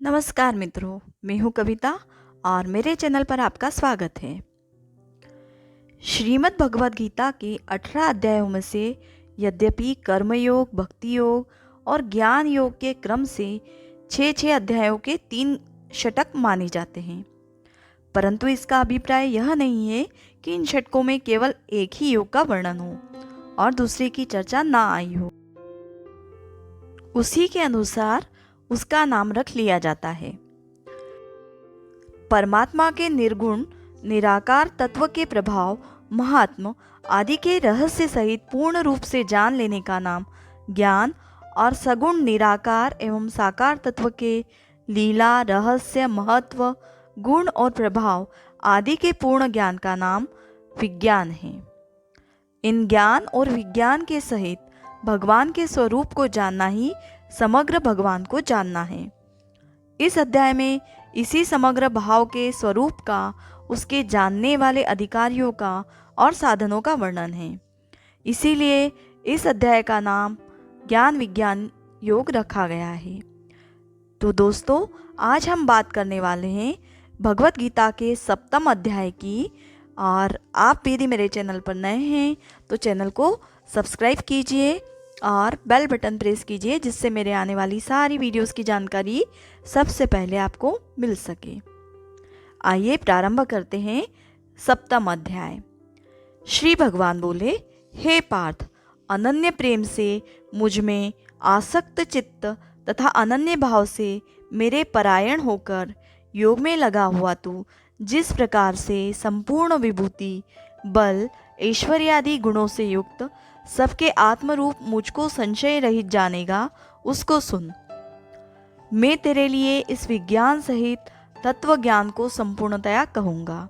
नमस्कार मित्रों, मैं हूँ कविता और मेरे चैनल पर आपका स्वागत है। श्रीमद् भगवद गीता के 18 अध्यायों में से यद्यपि कर्मयोग, भक्ति योग और ज्ञान योग के क्रम से 6 अध्यायों के 3 षटक माने जाते हैं, परंतु इसका अभिप्राय यह नहीं है कि इन षटकों में केवल एक ही योग का वर्णन हो और दूसरे की चर्चा ना आई हो। उसी के अनुसार उसका नाम रख लिया जाता है। परमात्मा के निर्गुण निराकार तत्व के प्रभाव, महात्म आदि के रहस्य सहित पूर्ण रूप से जान लेने का नाम ज्ञान और सगुण निराकार एवं साकार तत्व के लीला, रहस्य, महत्व, गुण और प्रभाव आदि के पूर्ण ज्ञान का नाम विज्ञान है। इन ज्ञान और विज्ञान के सहित भगवान के स्वरूप को जानना ही समग्र भगवान को जानना है। इस अध्याय में इसी समग्र भाव के स्वरूप का, उसके जानने वाले अधिकारियों का और साधनों का वर्णन है। इसीलिए इस अध्याय का नाम ज्ञान विज्ञान योग रखा गया है। तो दोस्तों, आज हम बात करने वाले हैं भगवत गीता के 7वें अध्याय की। और आप यदि मेरे चैनल पर नए हैं तो चैनल को सब्सक्राइब कीजिए और बेल बटन प्रेस कीजिए, जिससे मेरे आने वाली सारी वीडियोस की जानकारी सबसे पहले आपको मिल सके। आइए प्रारंभ करते हैं 7वां अध्याय। श्री भगवान बोले, हे पार्थ, अनन्य प्रेम से मुझ में आसक्त चित्त तथा अनन्य भाव से मेरे परायण होकर योग में लगा हुआ तू जिस प्रकार से संपूर्ण विभूति, बल, ऐश्वर्य आदि गुणों से युक्त सबके आत्मरूप मुझको संशय रहित जानेगा, उसको सुन। मैं तेरे लिए इस विज्ञान सहित तत्व ज्ञान को संपूर्णतया कहूँगा,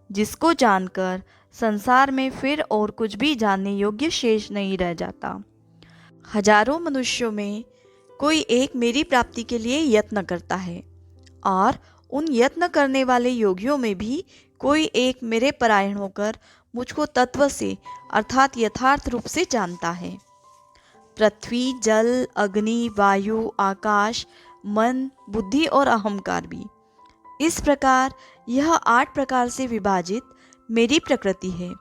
जिसको जानकर संसार में फिर और कुछ भी जानने योग्य शेष नहीं रह जाता। हजारों मनुष्यों में कोई एक मेरी प्राप्ति के लिए यत्न करता है और उन यत्न करने वाले योगियों में भी कोई एक मेरे परायण होकर मुझको तत्व से अर्थात यथार्थ रूप से जानता है। पृथ्वी, जल, अग्नि, वायु, आकाश, मन, बुद्धि और अहंकार भी, इस प्रकार यह 8 प्रकार से विभाजित मेरी प्रकृति है।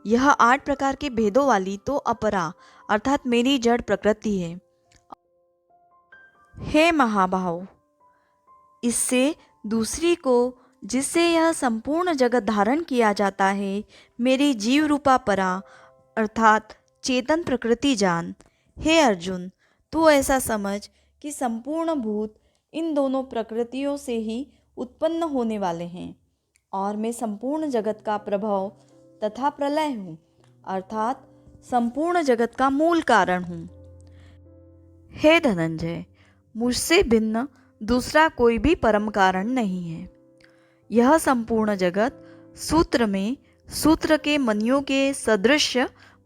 यह 8 प्रकार के भेदों वाली तो अपरा अर्थात मेरी जड़ प्रकृति है। हे महाबाहो, इससे दूसरी को, जिससे यह संपूर्ण जगत धारण किया जाता है, मेरी जीव रूपा परा अर्थात चेतन प्रकृति जान। हे अर्जुन, तू ऐसा समझ कि संपूर्ण भूत इन दोनों प्रकृतियों से ही उत्पन्न होने वाले हैं और मैं संपूर्ण जगत का प्रभाव तथा प्रलय हूँ, अर्थात संपूर्ण जगत का मूल कारण हूँ। हे धनंजय, मुझसे भिन्न दूसरा कोई भी परम कारण नहीं है। यह संपूर्ण जगत सूत्र में सूत्र के मणियों के सदृश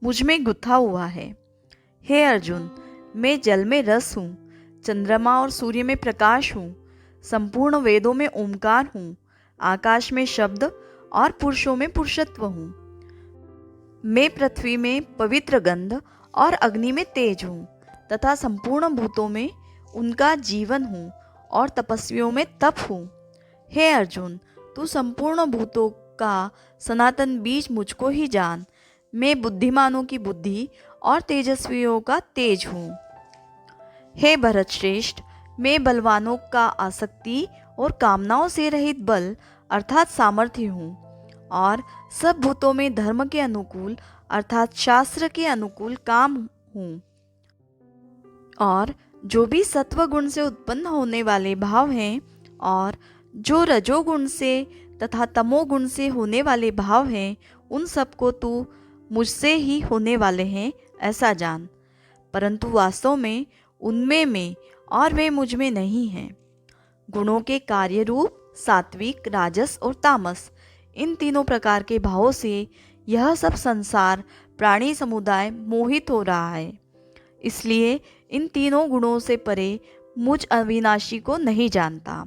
मुझ में गुथा हुआ है। हे अर्जुन, मैं जल में रस हूँ, चंद्रमा और सूर्य में प्रकाश हूँ, संपूर्ण वेदों में ओंकार हूँ, आकाश में शब्द और पुरुषों में पुरुषत्व हूँ। मैं पृथ्वी में पवित्र गंध और अग्नि में तेज हूँ तथा संपूर्ण भूतों में उनका जीवन हूँ और तपस्वियों में तप हूँ। हे अर्जुन, तू संपूर्ण भूतों का सनातन बीज मुझको ही जान। मैं बुद्धिमानों की बुद्धि और तेजस्वियों का तेज हूँ। हे भरत श्रेष्ठ, मैं बलवानों का आसक्ति और कामनाओं से रहित बल अर्थात सामर्थ्य हूँ और सब भूतों में धर्म के अनुकूल अर्थात शास्त्र के अनुकूल काम हूँ। और जो भी सत्व गुण से उत्पन्न होने वाले भाव हैं और जो रजोगुण से तथा तमोगुण से होने वाले भाव हैं, उन सबको तू मुझसे ही होने वाले हैं ऐसा जान। परंतु वास्तव में उनमें मैं और वे मुझ में नहीं हैं। गुणों के कार्य रूप सात्विक, राजस और तामस, इन तीनों प्रकार के भावों से यह सब संसार प्राणी समुदाय मोहित हो रहा है। इसलिए इन तीनों गुणों से परे मुझ अविनाशी को नहीं जानता,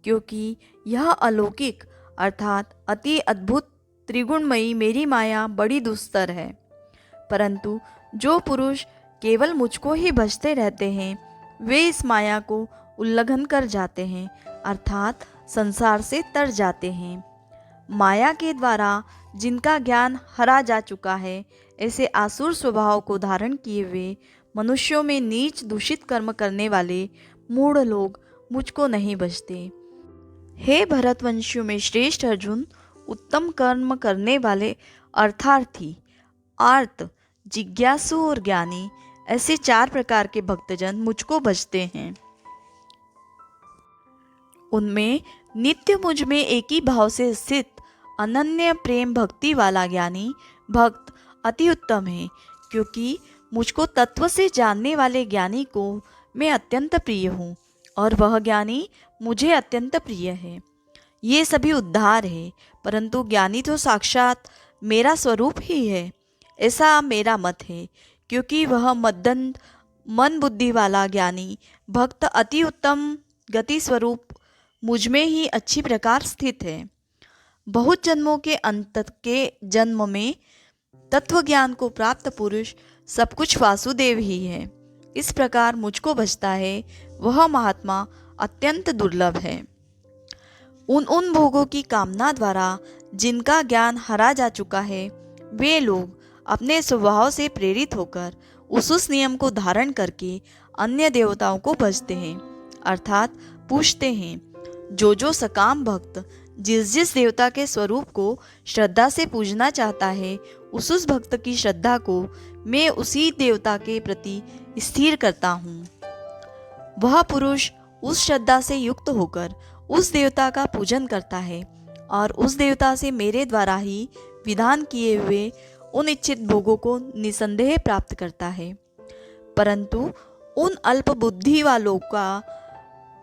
क्योंकि यह अलौकिक अर्थात अति अद्भुत त्रिगुणमयी मेरी माया बड़ी दुस्तर है। परंतु जो पुरुष केवल मुझको ही भजते रहते हैं, वे इस माया को उल्लंघन कर जाते हैं, अर्थात संसार से तर जाते हैं। माया के द्वारा जिनका ज्ञान हरा जा चुका है, ऐसे आसुर स्वभाव को धारण किए हुए मनुष्यों में नीच दूषित कर्म करने वाले मूढ़ लोग मुझको नहीं बचते। हे भरतवंशियों में श्रेष्ठ अर्जुन, उत्तम कर्म करने वाले अर्थार्थी, आर्त, जिज्ञासु और ज्ञानी, ऐसे 4 प्रकार के भक्तजन मुझको भजते हैं। उनमें नित्य मुझ में एक ही भाव से स्थित अनन्य प्रेम भक्ति वाला ज्ञानी भक्त अति उत्तम है, क्योंकि मुझको तत्व से जानने वाले ज्ञानी को मैं अत्यंत प्रिय हूँ और वह ज्ञानी मुझे अत्यंत प्रिय है। ये सभी उद्धार है, परंतु ज्ञानी तो साक्षात मेरा स्वरूप ही है, ऐसा मेरा मत है, क्योंकि वह मद्दंड मन बुद्धि वाला ज्ञानी भक्त अति उत्तम गति स्वरूप मुझ में ही अच्छी प्रकार स्थित है। बहुत जन्मों के अंत के जन्म में तत्व ज्ञान को प्राप्त पुरुष सब कुछ वासुदेव ही है। इस प्रकार मुझको भजता है, वह महात्मा अत्यंत दुर्लभ है। उन भोगों की कामना द्वारा जिनका ज्ञान हरा जा चुका है, वे लोग अपने स्वभाव से प्रेरित होकर उस नियम को धारण करके अन्य देवताओं को भजते हैं, अर्थात पूछते हैं। जो सकाम भक्त जिस देवता के स्वरूप को श्रद्धा से पूजना चाहता है, उस भक्त की श्रद्धा को मैं उसी देवता के प्रति स्थिर करता हूँ। वह पुरुष उस श्रद्धा से युक्त होकर उस देवता का पूजन करता है और उस देवता से मेरे द्वारा ही विधान किए हुए उन इच्छित भोगों को निसंदेह प्राप्त करता है। परंतु उन अल्प बुद्धि वालों का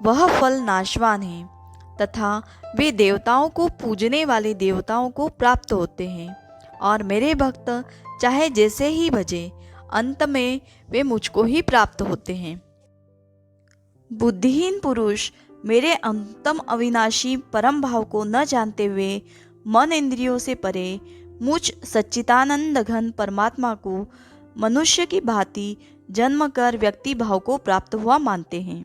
वह फल नाशवान है तथा वे देवताओं को पूजने वाले देवताओं को प्राप्त होते हैं, और मेरे भक्त चाहे जैसे ही भजे, अंत में वे मुझको ही प्राप्त होते हैं। बुद्धिहीन पुरुष मेरे अंतम अविनाशी परम भाव को न जानते हुए मन इंद्रियों से परे मुझ सच्चिदानंद घन परमात्मा को मनुष्य की भांति जन्म कर व्यक्ति भाव को प्राप्त हुआ मानते हैं।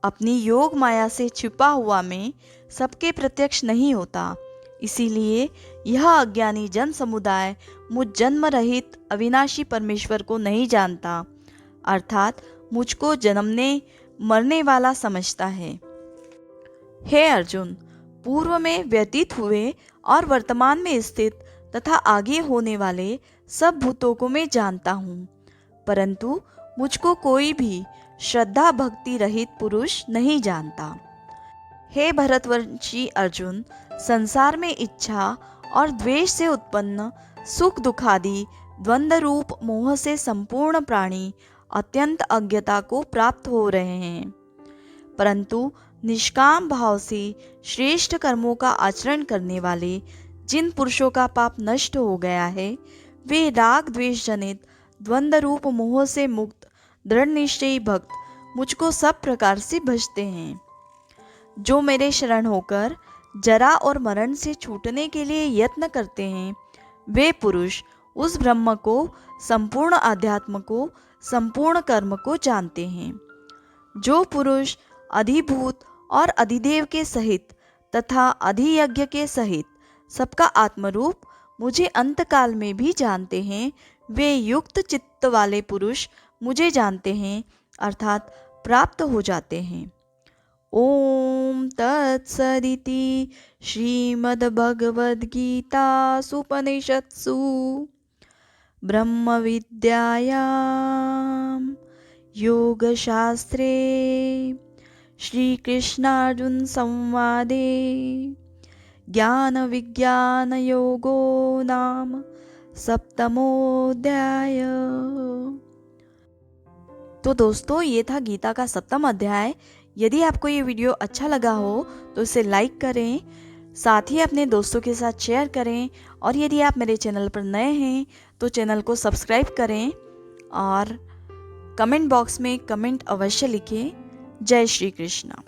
अपनी योग माया से छिपा हुआ मैं सबके प्रत्यक्ष नहीं होता, इसीलिए यह अज्ञानी जन समुदाय मुझ जन्म रहित अविनाशी परमेश्वर को नहीं जानता, अर्थात मुझको जन्मने मरने वाला समझता है। हे अर्जुन, पूर्व में व्यतीत हुए और वर्तमान में स्थित तथा आगे होने वाले सब भूतों को मैं जानता हूँ, परंतु मुझको कोई भी श्रद्धा भक्ति रहित पुरुष नहीं जानता। हे भरतवंशी अर्जुन, संसार में इच्छा और द्वेष से उत्पन्न सुख दुखादि द्वंद्व रूप मोह से संपूर्ण प्राणी अत्यंत अज्ञता को प्राप्त हो रहे हैं, परंतु निष्काम भाव से श्रेष्ठ कर्मों का आचरण करने वाले जिन पुरुषों का पाप नष्ट हो गया है, वे राग द्वेष जनित द्वंद्व रूप मोह से मुक्त दृढ़ निश्चयी भक्त मुझको सब प्रकार से भजते हैं। जो मेरे शरण होकर जरा और मरण से छूटने के लिए यत्न करते हैं, वे पुरुष उस ब्रह्म को, संपूर्ण आध्यात्म को, संपूर्ण कर्म को जानते हैं। जो पुरुष अधिभूत और अधिदेव के सहित तथा अधियज्ञ के सहित सबका आत्मरूप मुझे अंतकाल में भी जानते हैं, वे युक्त चित्त वाले पुरुष मुझे जानते हैं, अर्थात प्राप्त हो जाते हैं। ओम तत्सदिति श्रीमद्भगवद्गीतासूपनिषत्सु ब्रह्म विद्यायां योगशास्त्रे श्रीकृष्णार्जुन संवादे ज्ञान विज्ञान योगो नाम सप्तमोऽध्याय। तो दोस्तों, ये था गीता का 7वां अध्याय। यदि आपको ये वीडियो अच्छा लगा हो तो इसे लाइक करें, साथ ही अपने दोस्तों के साथ शेयर करें, और यदि आप मेरे चैनल पर नए हैं तो चैनल को सब्सक्राइब करें और कमेंट बॉक्स में कमेंट अवश्य लिखें। जय श्री कृष्ण।